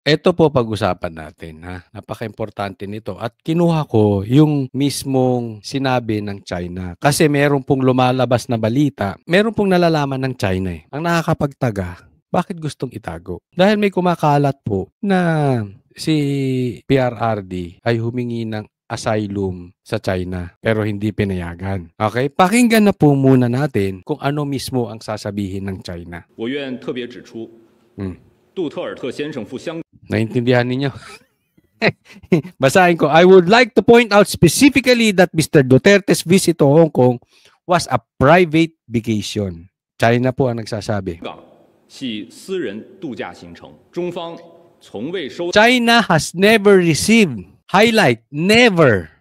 Eto po pag-usapan natin, ha, napakaimportante nito at kinuha ko yung mismong sinabi ng China. Kasi meron pong lumalabas na balita, meron pong nalalaman ng China, eh. Ang nakakapagtaka, bakit gustong itago? Dahil may kumakalat po na si PRRD ay humingi ng asylum sa China pero hindi pinayagan. Okay? Pakinggan na po muna natin kung ano mismo ang sasabihin ng China. 我愿特别指出，杜特尔特先生赴香 Naintindihan ninyo? Basahin ko. I would like to point out specifically that Mr. Duterte's visit to Hong Kong was a private vacation. China po ang nagsasabi. 港系私人度假行程，中方从未收 China has never received, highlight, never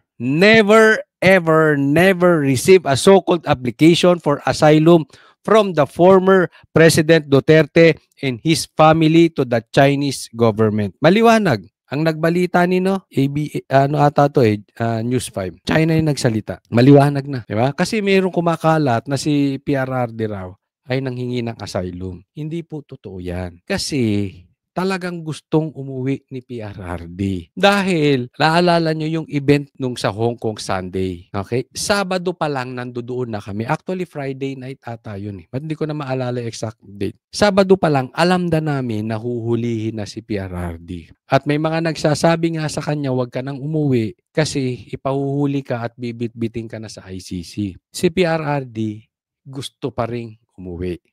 received a so-called application for asylum from the former President Duterte and his family to the Chinese government. Maliwanag. Ang nagbalita nino, News 5. China yung nagsalita. Maliwanag na. Diba? Kasi mayroong kumakalat na si PRRD raw ay nanghingi ng asylum. Hindi po totoo yan. Kasi talagang gustong umuwi ni PRRD. Dahil, naalala nyo yung event nung sa Hong Kong Sunday. Okay? Sabado pa lang nandoon na kami. Actually, Friday night ata yun eh. But hindi ko na maalala exact date. Sabado pa lang, alam na namin na huhulihin na si PRRD. At may mga nagsasabi nga sa kanya, huwag ka nang umuwi kasi ipahuhuli ka at bibit-biting ka na sa ICC. Si PRRD gusto pa ring umuwi.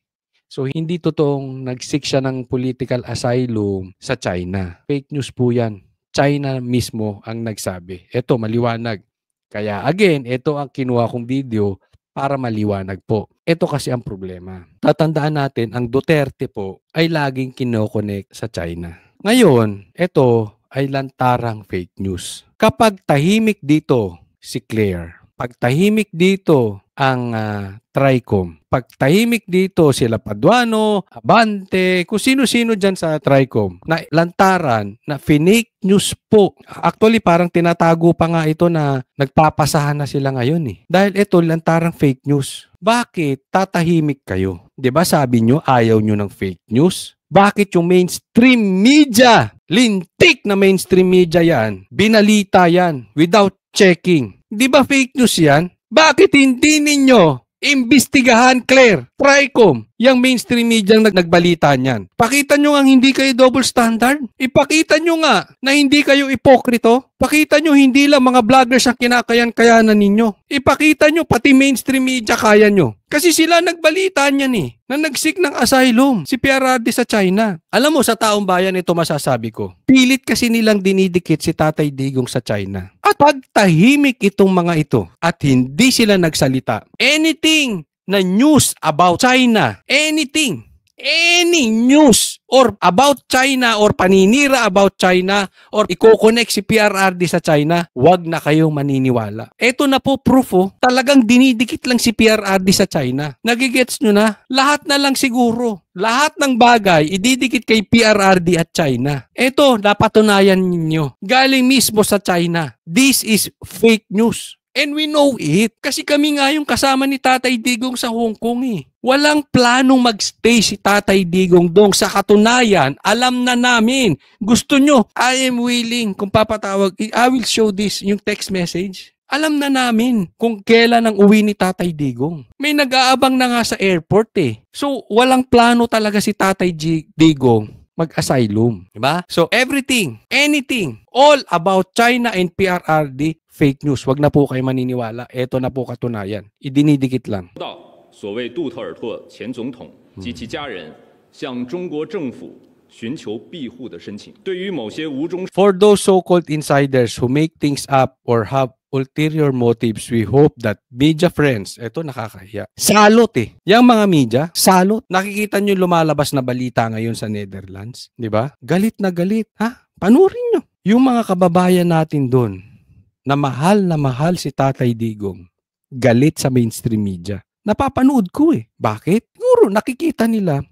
So, hindi totoong nag-seek siya ng political asylum sa China. Fake news po yan. China mismo ang nagsabi. Ito, maliwanag. Kaya again, ito ang kinuha kong video para maliwanag po. Ito kasi ang problema. Tatandaan natin, ang Duterte po ay laging kinokonek sa China. Ngayon, ito ay lantarang fake news. Kapag tahimik dito si Claire, pag tahimik dito ang Tricom, pag tahimik dito sila Paduano, Abante, kung sino-sino dyan sa Tricom, na lantaran na fake news po. Actually, parang tinatago pa nga ito na nagpapasahan na sila ngayon eh. Dahil ito, lantarang fake news. Bakit tatahimik kayo? 'Di ba sabi nyo, ayaw nyo ng fake news? Bakit yung mainstream media, lintik na mainstream media yan, binalita yan without checking? Di ba fake news yan? Bakit hindi ninyo imbestigahan, Claire, Tricom, yung mainstream media nagbalita niyan? Pakita nyo nga hindi kayo double standard. Ipakita nyo nga na hindi kayo ipokrito. Pakita nyo hindi lang mga vloggers ang kinakayan-kayanan ninyo. Ipakita nyo pati mainstream media kaya nyo. Kasi sila nagbalita niyan eh, na nag-seek ng asylum, si PRRD sa China. Alam mo, sa taong bayan ito masasabi ko, pilit kasi nilang dinidikit si Tatay Digong sa China. At pag tahimik itong mga ito at hindi sila nagsalita, anything na news about China, anything, any news or about China or paninira about China or i-connect si PRRD sa China, wag na kayong maniniwala. Ito na po proof oh, talagang dinidikit lang si PRRD sa China. Nagigets nyo na? Lahat na lang siguro. Lahat ng bagay, ididikit kay PRRD at China. Ito, napatunayan ninyo. Galing mismo sa China. This is fake news. And we know it. Kasi kami nga yung kasama ni Tatay Digong sa Hong Kong eh. Walang planong magstay si Tatay Digong doon. Sa katunayan, alam na namin. Gusto nyo, I am willing. Kung papatawag, I will show this, yung text message. Alam na namin kung kailan ang uwi ni Tatay Digong. May nag-aabang na nga sa airport eh. So, walang plano talaga si Tatay Digong mag-asylum. Diba? So, everything, anything, all about China and PRRD, fake news. Wag na po kayo maniniwala. Ito na po katunayan. Idinidikit lang. 所谓杜特尔特前总统及其家人向中国政府寻求庇护的申请。对于某些无中 For those so-called insiders who make things up or have ulterior motives, we hope that media friends, eto nakakahiya, salot eh. Yang mga media, salot. Nakikita nyo lumalabas na balita ngayon sa Netherlands, di ba? Galit na galit. Ha? Panurin nyo. Yung mga kababayan natin doon, na mahal si Tatay Digong, galit sa mainstream media. Napapanood ko eh. Bakit? Siguro nakikita nila,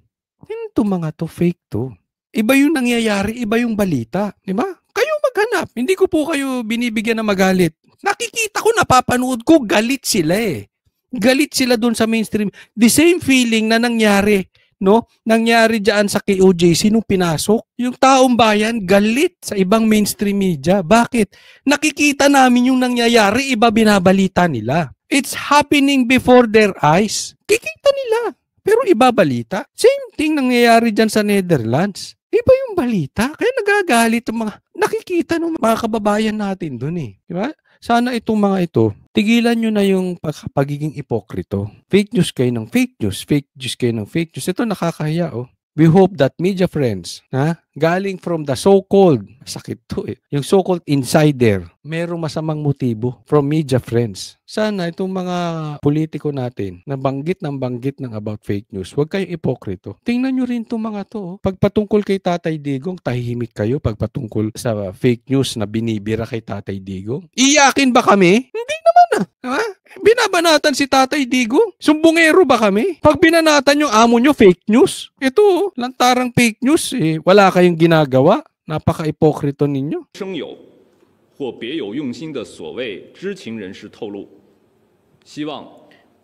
ito mga to, fake to. Iba yung nangyayari, iba yung balita. Di ba? Kayo maghanap. Hindi ko po kayo binibigyan na magalit. Nakikita ko, napapanood ko, galit sila eh. Galit sila doon sa mainstream. The same feeling na nangyari no, nangyari diyan sa KOJC nung pinasok. Yung taong bayan galit sa ibang mainstream media. Bakit? Nakikita namin yung nangyayari, iba binabalita nila. It's happening before their eyes. Kikita nila. Pero iba balita. Same thing nangyayari dyan sa Netherlands. Iba yung balita. Kaya nagagalit yung mga nakikita ng mga kababayan natin dun eh. Diba? Sana itong mga ito, tigilan nyo na yung pagiging ipokrito. Fake news kayo ng fake news. Fake news kayo ng fake news. Ito nakakahiya oh. We hope that media friends, galing from the so-called, sakit to eh, yung so-called insider, merong masamang motibo from media friends. Sana itong mga politiko natin na banggit ng about fake news, huwag kayong ipokrito. Tingnan nyo rin itong mga to. Oh. Pagpatungkol kay Tatay Digong, tahimik kayo. Pagpatungkol sa fake news na binibira kay Tatay Digong, iyakin ba kami? Hindi naman ah. Binabanatan si Tatay Digong. Sumbongero ba kami? Pag binanatan yung amo nyo, fake news. Ito, lantarang fake news. Eh, wala kayong ginagawa. Napaka-ipokrito ninyo. 生有或别有用心的所谓知情人士透露，希望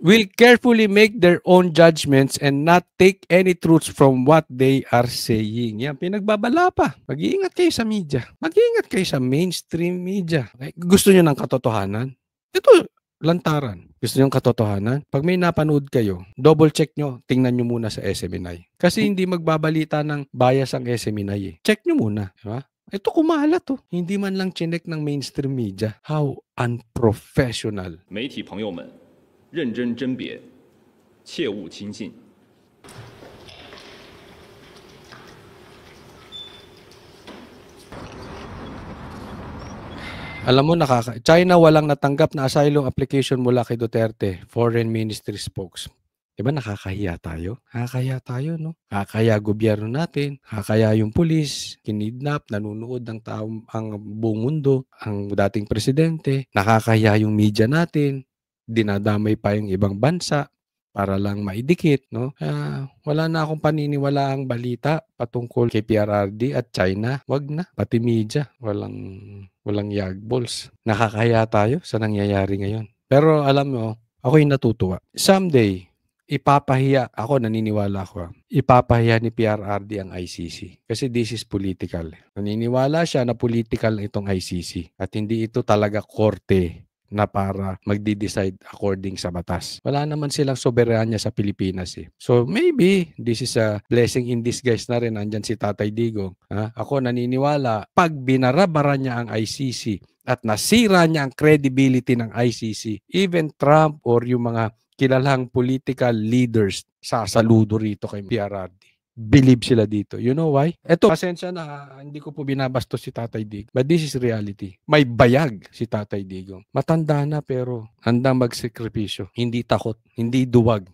will carefully make their own judgments and not take any truths from what they are saying. Yan, pinagbabala pa. Mag-iingat kayo sa media. Mag-iingat kayo sa mainstream media. Okay? Gusto nyo ng katotohanan? Ito, lantaran. Gusto nyo ng katotohanan? Pag may napanood kayo, double check nyo, tingnan nyo muna sa SMNI. Kasi hindi magbabalita ng bias ang SMNI eh. Check nyo muna. Diba? Ito kumalat to. Hindi man lang chinek ng mainstream media. How unprofessional. 媒体朋友们认真甄别，切勿轻信。 Alam mo, China walang natanggap na asylum application mula kay Duterte, Foreign Ministry spokes. Diba nakakahiya tayo? Nakakahiya tayo, no? Nakakahiya gobyerno natin, nakakahiya yung pulis, kinidnap, nanunood ng tao, ang buong mundo, ang dating presidente, nakakahiya yung media natin, dinadamay pa yung ibang bansa para lang maidikit, no? Wala na akong paniniwalaang balita patungkol kay PRRD at China. Wag na, pati media, walang yagballs. Nakakahiya tayo sa nangyayari ngayon. Pero alam mo, ako'y natutuwa. Someday, ipapahiya, ako naniniwala ako, ipapahiya ni PRRD ang ICC. Kasi this is political. Naniniwala siya na political na itong ICC. At hindi ito talaga korte na para magdi-decide according sa batas. Wala naman silang soberanya sa Pilipinas eh. So maybe this is a blessing in disguise na rin. Andyan si Tatay Digong. Ako naniniwala, pag binarabara niya ang ICC at nasira niya ang credibility ng ICC, even Trump or yung mga kilalang political leaders sasaludo rito kay PRRD. Believe sila dito. You know why? Eto, pasensya na, hindi ko po binabastos si Tatay Digong. But this is reality. May bayag si Tatay Digong. Matanda na pero handang magsakripisyo. Hindi takot, hindi duwag.